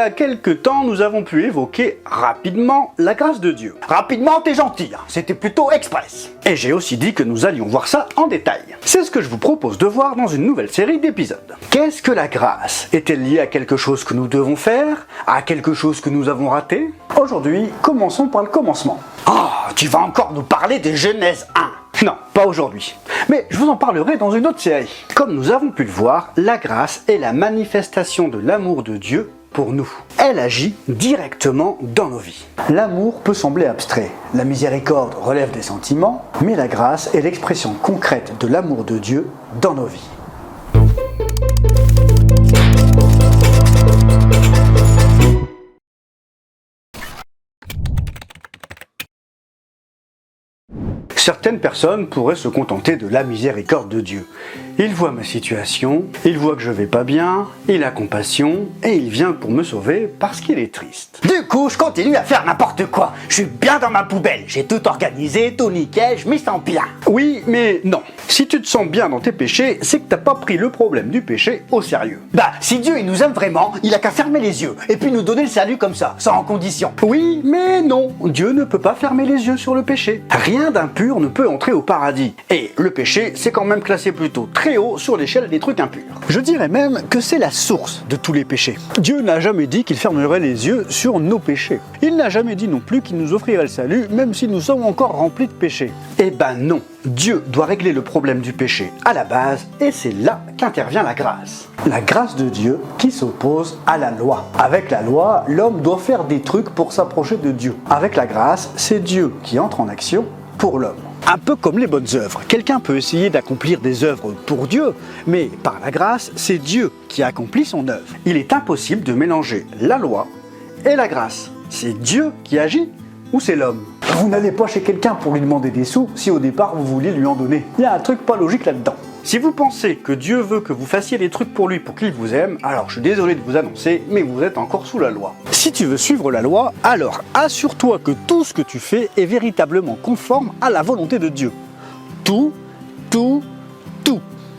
a quelques temps, nous avons pu évoquer rapidement la grâce de Dieu. Rapidement, t'es gentil, hein, c'était plutôt express. Et j'ai aussi dit que nous allions voir ça en détail. C'est ce que je vous propose de voir dans une nouvelle série d'épisodes. Qu'est-ce que la grâce? Est-elle liée à quelque chose que nous devons faire? À quelque chose que nous avons raté? Aujourd'hui, commençons par le commencement. Oh, tu vas encore nous parler de Genèse 1. Non, pas aujourd'hui. Mais je vous en parlerai dans une autre série. Comme nous avons pu le voir, la grâce est la manifestation de l'amour de Dieu pour nous. Elle agit directement dans nos vies. L'amour peut sembler abstrait. La miséricorde relève des sentiments, mais la grâce est l'expression concrète de l'amour de Dieu dans nos vies. Certaines personnes pourraient se contenter de la miséricorde de Dieu. Il voit ma situation, il voit que je vais pas bien, il a compassion et il vient pour me sauver parce qu'il est triste. Du coup, je continue à faire n'importe quoi. Je suis bien dans ma poubelle, j'ai tout organisé, tout nickel, je m'y sens bien. Oui, mais non. Si tu te sens bien dans tes péchés, c'est que t'as pas pris le problème du péché au sérieux. Bah, si Dieu il nous aime vraiment, il a qu'à fermer les yeux et puis nous donner le salut comme ça, sans condition. Oui, mais non. Dieu ne peut pas fermer les yeux sur le péché. Rien d'impur ne peut entrer au paradis. Et le péché, c'est quand même classé plutôt très haut sur l'échelle des trucs impurs. Je dirais même que c'est la source de tous les péchés. Dieu n'a jamais dit qu'il fermerait les yeux sur nos péchés. Il n'a jamais dit non plus qu'il nous offrirait le salut, même si nous sommes encore remplis de péchés. Eh ben non. Dieu doit régler le problème du péché à la base, et c'est là qu'intervient la grâce. La grâce de Dieu qui s'oppose à la loi. Avec la loi, l'homme doit faire des trucs pour s'approcher de Dieu. Avec la grâce, c'est Dieu qui entre en action pour l'homme. Un peu comme les bonnes œuvres. Quelqu'un peut essayer d'accomplir des œuvres pour Dieu, mais par la grâce, c'est Dieu qui accomplit son œuvre. Il est impossible de mélanger la loi et la grâce. C'est Dieu qui agit ou c'est l'homme? Vous n'allez pas chez quelqu'un pour lui demander des sous si au départ vous vouliez lui en donner. Il y a un truc pas logique là-dedans. Si vous pensez que Dieu veut que vous fassiez des trucs pour lui pour qu'il vous aime, alors je suis désolé de vous annoncer, mais vous êtes encore sous la loi. Si tu veux suivre la loi, alors assure-toi que tout ce que tu fais est véritablement conforme à la volonté de Dieu. Tout.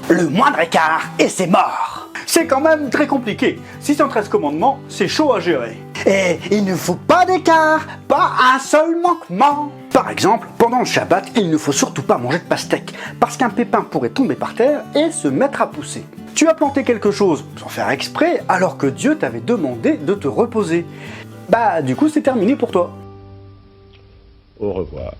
Le moindre écart et c'est mort. C'est quand même très compliqué. 613 commandements, c'est chaud à gérer. Et il ne faut pas d'écart, pas un seul manquement. Par exemple, pendant le Shabbat, il ne faut surtout pas manger de pastèque, parce qu'un pépin pourrait tomber par terre et se mettre à pousser. Tu as planté quelque chose sans faire exprès, alors que Dieu t'avait demandé de te reposer. Bah, du coup, c'est terminé pour toi. Au revoir.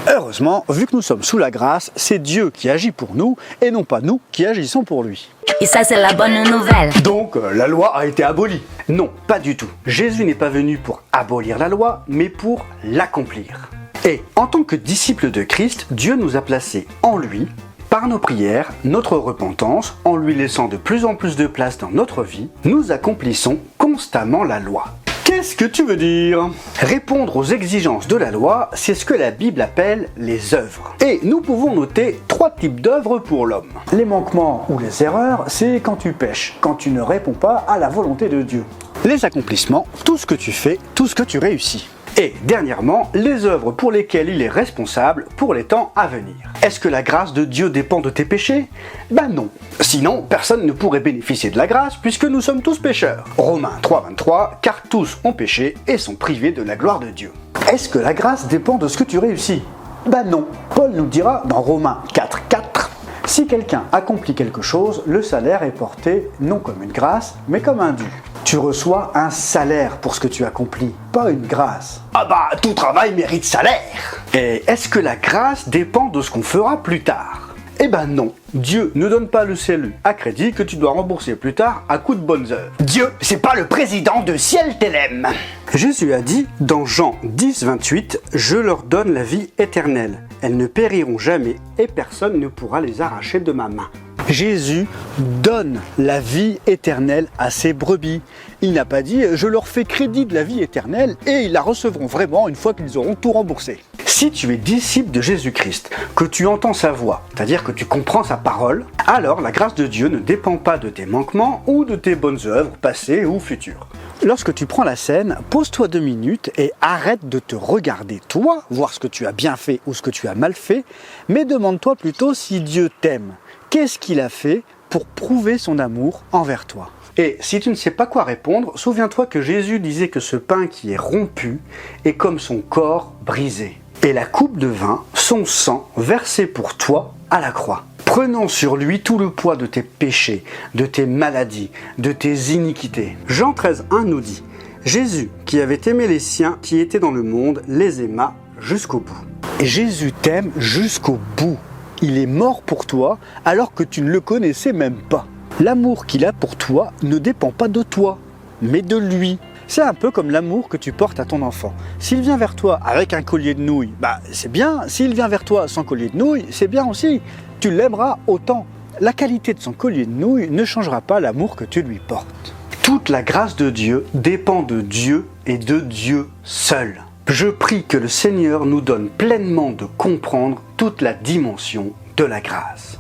Heureusement, vu que nous sommes sous la grâce, c'est Dieu qui agit pour nous, et non pas nous qui agissons pour lui. Et ça, c'est la bonne nouvelle. Donc, la loi a été abolie. Non, pas du tout. Jésus n'est pas venu pour abolir la loi, mais pour l'accomplir. Et en tant que disciples de Christ, Dieu nous a placés en lui, par nos prières, notre repentance, en lui laissant de plus en plus de place dans notre vie, nous accomplissons constamment la loi. Qu'est-ce que tu veux dire? Répondre aux exigences de la loi, c'est ce que la Bible appelle les œuvres. Et nous pouvons noter 3 types d'œuvres pour l'homme. Les manquements ou les erreurs, c'est quand tu pèches, quand tu ne réponds pas à la volonté de Dieu. Les accomplissements, tout ce que tu fais, tout ce que tu réussis. Et dernièrement, les œuvres pour lesquelles il est responsable pour les temps à venir. Est-ce que la grâce de Dieu dépend de tes péchés? Ben non. Sinon, personne ne pourrait bénéficier de la grâce puisque nous sommes tous pécheurs. Romains 3,23, car tous ont péché et sont privés de la gloire de Dieu. Est-ce que la grâce dépend de ce que tu réussis? Ben non. Paul nous dira dans Romains 4,4, si quelqu'un accomplit quelque chose, le salaire est porté non comme une grâce, mais comme un dû. Tu reçois un salaire pour ce que tu accomplis, pas une grâce. Ah bah, tout travail mérite salaire. Et est-ce que la grâce dépend de ce qu'on fera plus tard? Eh ben non, Dieu ne donne pas le salut à crédit que tu dois rembourser plus tard à coup de bonnes œuvres. Dieu, c'est pas le président de Ciel Télém. Jésus a dit dans Jean 10,28, « Je leur donne la vie éternelle. Elles ne périront jamais et personne ne pourra les arracher de ma main. » Jésus donne la vie éternelle à ses brebis. Il n'a pas dit « je leur fais crédit de la vie éternelle et ils la recevront vraiment une fois qu'ils auront tout remboursé ». Si tu es disciple de Jésus-Christ, que tu entends sa voix, c'est-à-dire que tu comprends sa parole, alors la grâce de Dieu ne dépend pas de tes manquements ou de tes bonnes œuvres passées ou futures. Lorsque tu prends la scène, pose-toi 2 minutes et arrête de te regarder toi, voir ce que tu as bien fait ou ce que tu as mal fait, mais demande-toi plutôt si Dieu t'aime. Qu'est-ce qu'il a fait pour prouver son amour envers toi? Et si tu ne sais pas quoi répondre, souviens-toi que Jésus disait que ce pain qui est rompu est comme son corps brisé. Et la coupe de vin, son sang versé pour toi à la croix. Prenant sur lui tout le poids de tes péchés, de tes maladies, de tes iniquités. Jean 13,1 nous dit « Jésus, qui avait aimé les siens qui étaient dans le monde, les aima jusqu'au bout. » Et Jésus t'aime jusqu'au bout. Il est mort pour toi alors que tu ne le connaissais même pas. L'amour qu'il a pour toi ne dépend pas de toi, mais de lui. C'est un peu comme l'amour que tu portes à ton enfant. S'il vient vers toi avec un collier de nouilles, c'est bien. S'il vient vers toi sans collier de nouilles, c'est bien aussi. Tu l'aimeras autant. La qualité de son collier de nouilles ne changera pas l'amour que tu lui portes. Toute la grâce de Dieu dépend de Dieu et de Dieu seul. Je prie que le Seigneur nous donne pleinement de comprendre toute la dimension de la grâce.